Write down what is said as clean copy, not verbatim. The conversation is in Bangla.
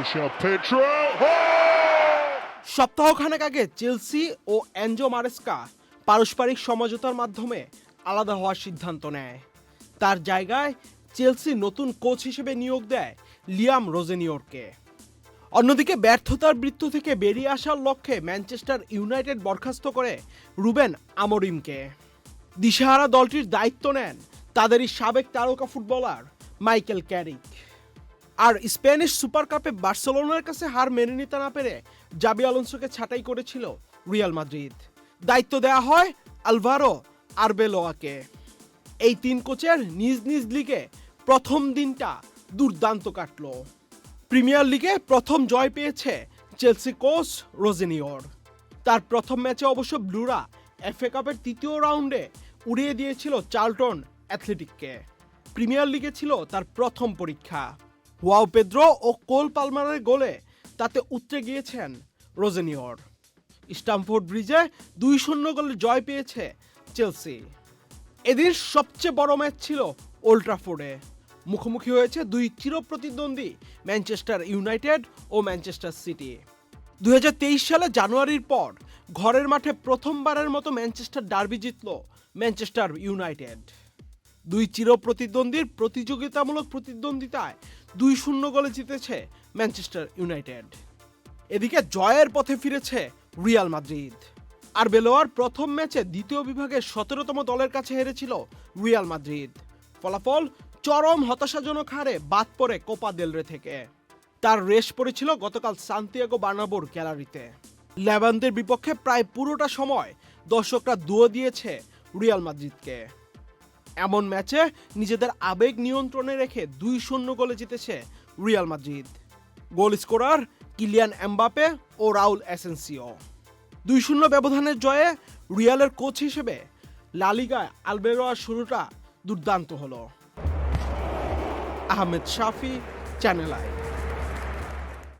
Michel Pedro. সপ্তাহখানেক আগে চেলসি ও এনজো মারেস্কা পারস্পরিক সমঝোতার মাধ্যমে আলাদা হওয়ার সিদ্ধান্ত নেয়। তার জায়গায় চেলসি নতুন কোচ হিসেবে নিয়োগ দেয় লিয়াম রোজেনিওরকে। অন্যদিকে ব্যর্থতার বৃত্ত থেকে বেরিয়ে আসার লক্ষ্যে ম্যানচেস্টার ইউনাইটেড বরখাস্ত করে রুবেন আমোরিমকে। দিশেহারা দলটির দায়িত্ব নেন তাদেরই সাবেক তারকা ফুটবলার মাইকেল ক্যারিক। আর স্প্যানিশ সুপার কাপে বার্সেলোনার কাছে হার মেনে নিতে না পেরে জাবি আলোনসোকে ছাঁটাই করেছিল রিয়াল মাদ্রিদ। দায়িত্ব দেওয়া হয় আলভারো আরবেলোয়াকে। এই তিন কোচের নিজ নিজ লিগে প্রথম দিনটা দুর্দান্ত কাটল। প্রিমিয়ার লিগে প্রথম জয় পেয়েছে চেলসি কোচ রোজেনিওর। তার প্রথম ম্যাচে অবশ্য ব্লুরা এফএ কাপের তৃতীয় রাউন্ডে উড়িয়ে দিয়েছিল চার্লটন অ্যাথলেটিককে। প্রিমিয়ার লিগে ছিল তার প্রথম পরীক্ষা। ওয়াও পেদ্রো ও কোল পালমারের গোলে তাতে উতরে গিয়েছেন রোজেনিওর। স্টামফোর্ড ব্রিজে 2-0 গোলে জয় পেয়েছে চেলসি। এদিন সবচেয়ে বড় ম্যাচ ছিল ওল্ড ট্রাফোর্ডে। মুখোমুখি হয়েছে দুই চিরপ্রতিদ্বন্দ্বী ম্যানচেস্টার ইউনাইটেড ও ম্যানচেস্টার সিটি। 2023 সালে জানুয়ারির পর ঘরের মাঠে প্রথমবারের মতো ম্যানচেস্টার ডার্বি জিতল ম্যানচেস্টার ইউনাইটেড। দুই চিরপ্রতিদ্বন্দ্বীর প্রতিযোগিতামূলক প্রতিদ্বন্দ্বিতায় 2-0 গোলে জিতেছে ম্যানচেস্টার ইউনাইটেড। এদিকে জয়ের পথে ফিরেছে রিয়াল মাদ্রিদ। আর বেলোয়ার প্রথম ম্যাচে দ্বিতীয় বিভাগের 17তম দলের কাছে হেরেছিল রিয়াল মাদ্রিদ। ফলাফল চরম হতাশাজনক হারে বাদ পড়ে কোপা দেল রে থেকে। তার রেশ পড়েছিল গতকাল সান্তিয়াগো বার্নাব্যুর গ্যালারিতে। লেভান্তের বিপক্ষে প্রায় পুরোটা সময় দর্শকরা দুয়ো দিয়েছে রিয়াল মাদ্রিদকে। এমন ম্যাচে নিজেদের আবেগ নিয়ন্ত্রণে রেখে 2-0 গোলে জিতেছে Real Madrid. Goal scorer Kylian Mbappe ও রাউল অ্যাসেন্সিও। 2-0 ব্যবধানের জয়ে রিয়ালের কোচ হিসেবে লা লিগায় আলবেরোয়ার শুরুটা দুর্দান্ত হলো। আহমেদ শাফি, চ্যানেল আই।